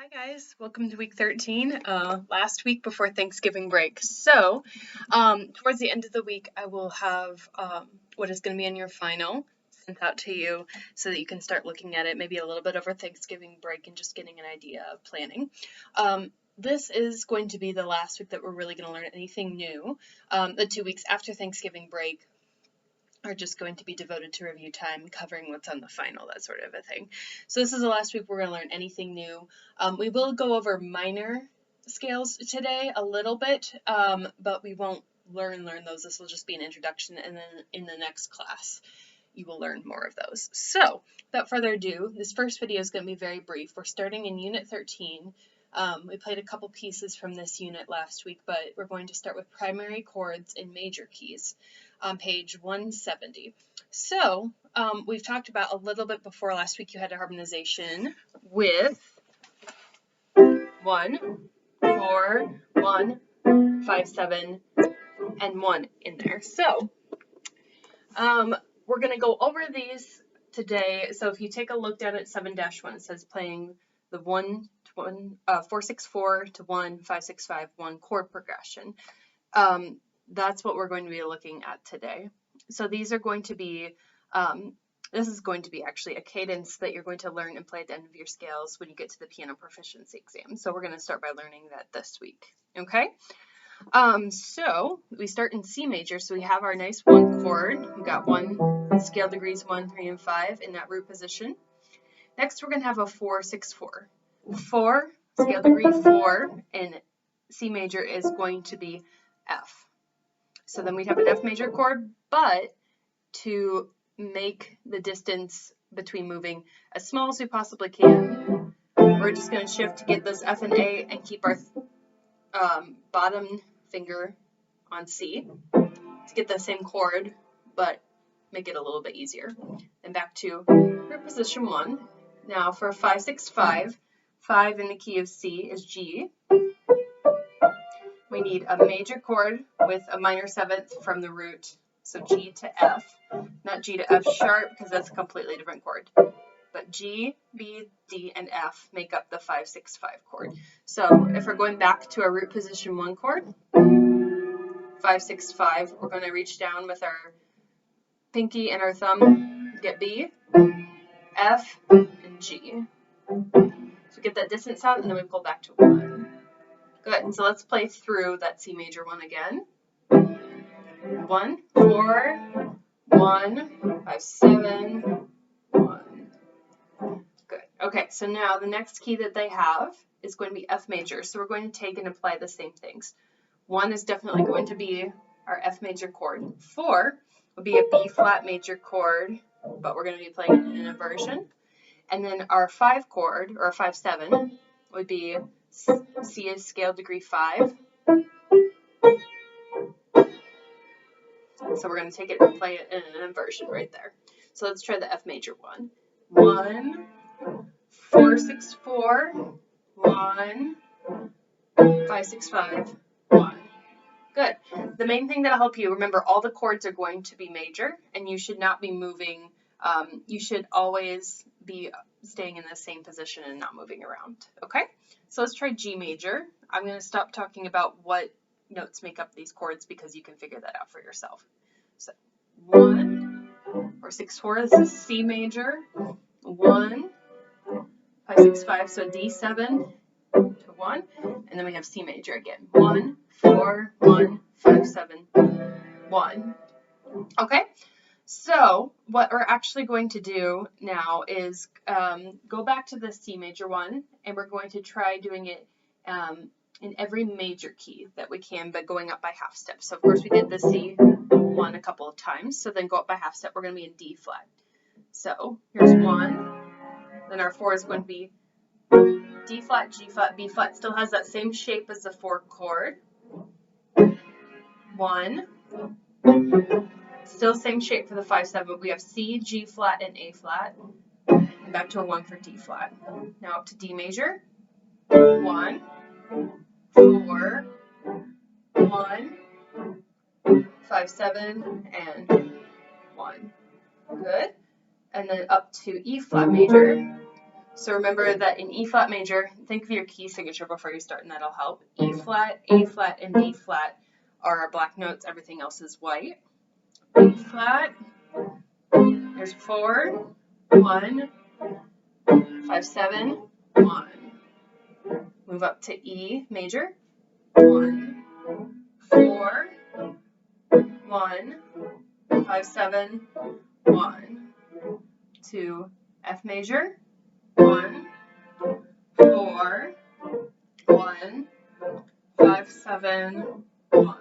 Hi guys, welcome to week 13, last week before Thanksgiving break. So, towards the end of the week, I will have what is going to be in your final sent out to you so that you can start looking at it maybe a little bit over Thanksgiving break and just getting an idea of planning. This is going to be the last week that we're really going to learn anything new. The 2 weeks after Thanksgiving break are just going to be devoted to review time, covering what's on the final, that sort of a thing. So this is the last week we're going to learn anything new. We will go over minor scales today a little bit, but we won't learn those. This will just be an introduction, and then in the next class you will learn more of those. So without further ado, this first video is going to be very brief. We're starting in Unit 13. We played a couple pieces from this unit last week, but we're going to start with primary chords and major keys on page 170. So we've talked about a little bit before last week. You had a harmonization with 1, 4, 1, 5, 7, and 1 in there. So we're going to go over these today. So if you take a look down at 7-1, it says playing the 4-6-4 to 1, 5-6-5, 1 chord progression. That's what we're going to be looking at today. So these are going to be, this is going to be actually a cadence that you're going to learn and play at the end of your scales when you get to the piano proficiency exam. So we're going to start by learning that this week. Okay. So we start in C major. So we have our nice 1 chord. We've got 1 scale degrees 1, 3, and 5 in that root position. Next, we're going to have a 4-6-4. 4 scale degree 4 in C major is going to be F. So then we'd have an F major chord, but to make the distance between moving as small as we possibly can, we're just going to shift to get this F and A and keep our bottom finger on C to get the same chord, but make it a little bit easier. Then back to root position 1. Now for 5-6-5, 5 in the key of C is G. We need a major chord with a minor 7th from the root, so G to F, not G to F sharp because that's a completely different chord. But G, B, D, and F make up the 5-6-5 chord. So if we're going back to our root position 1 chord, 5-6-5, we're going to reach down with our pinky and our thumb, get B, F, and G. So get that distance sound, and then we pull back to 1. Good. So let's play through that C major 1 again. 1, 4, 1, 5, 7, 1. Good. Okay, so now the next key that they have is going to be F major. So we're going to take and apply the same things. 1 is definitely going to be our F major chord. 4 would be a B flat major chord, but we're going to be playing it in an inversion. And then our 5 chord, or 5-7, would be C is scale degree 5. So we're going to take it and play it in an inversion right there. So let's try the F major 1. 1, 4-6-4, 1, 5-6-5, 1. Good. The main thing that'll help you, remember all the chords are going to be major, and you should not be moving. You should always be staying in the same position and not moving around. Okay? So let's try G major. I'm going to stop talking about what notes make up these chords because you can figure that out for yourself. So 1, 4-6-4, this is C major. 1, 5-6-5, so D7 to 1, and then we have C major again. 1, 4, 1, 5-7, 1. Okay? So what we're actually going to do now is go back to the C major 1, and we're going to try doing it in every major key that we can, but going up by half step. So of course we did the C1 a couple of times, so then go up by half step. We're going to be in D flat. So here's 1, then our 4 is going to be D flat, G flat, B flat. Still has that same shape as the 4 chord. 1. Still same shape for the 5-7. We have C, G flat, and A flat. And back to a 1 for D flat. Now up to D major. 1, 4, 1, 5-7, and 1. Good. And then up to E flat major. So remember that in E flat major, think of your key signature before you start, and that'll help. E flat, A flat, and D flat are our black notes. Everything else is white. E flat, there's 4, 1, 5, 7, 1. Move up to E major, 1, 4, 1, 5, 7, 1. To F major, 1, 4, 1, 5, 7, 1.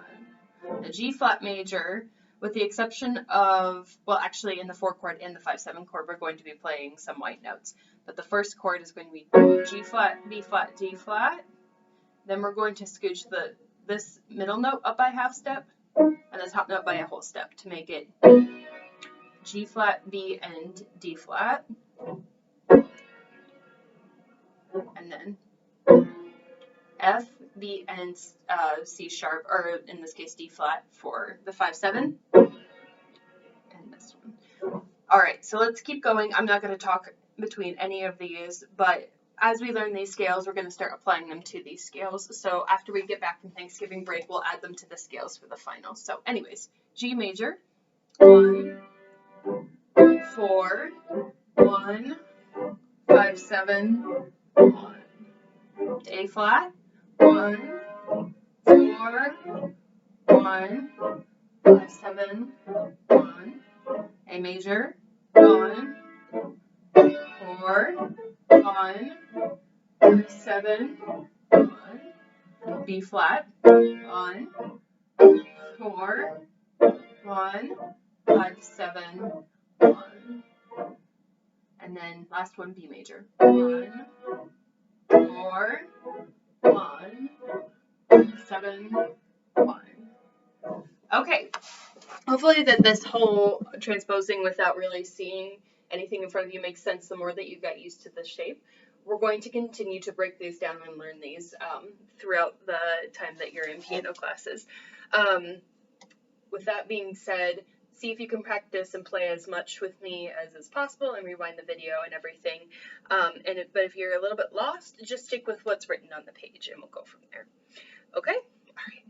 The G flat major, with the exception of, well, actually in the 4 chord and the 5/7 chord, we're going to be playing some white notes. But the first chord is going to be G flat, B flat, D flat. Then we're going to scooch this middle note up by a half step and the top note by a whole step to make it G flat, B, and D flat. And then F, B, and C sharp, or in this case D flat for the 5/7. And this one. All right, so let's keep going. I'm not going to talk between any of these, but as we learn these scales, we're going to start applying them to these scales. So after we get back from Thanksgiving break, we'll add them to the scales for the final. So anyways, G major, 1, 4, 1, 5, 7, 1. A flat, 1, 4, 1, 5, 7, 1. A major, 1, 4, 1, 5, 7, 1. B flat, 1, 4, 1, 5, 7, 1. And then last one, B major, 1, 4, 1, 7, 1. Okay, hopefully that this whole transposing without really seeing anything in front of you makes sense the more that you get used to the shape. We're going to continue to break these down and learn these throughout the time that you're in piano classes. With that being said, see if you can practice and play as much with me as is possible and rewind the video and everything. But if you're a little bit lost, just stick with what's written on the page and we'll go from there. Okay? All right.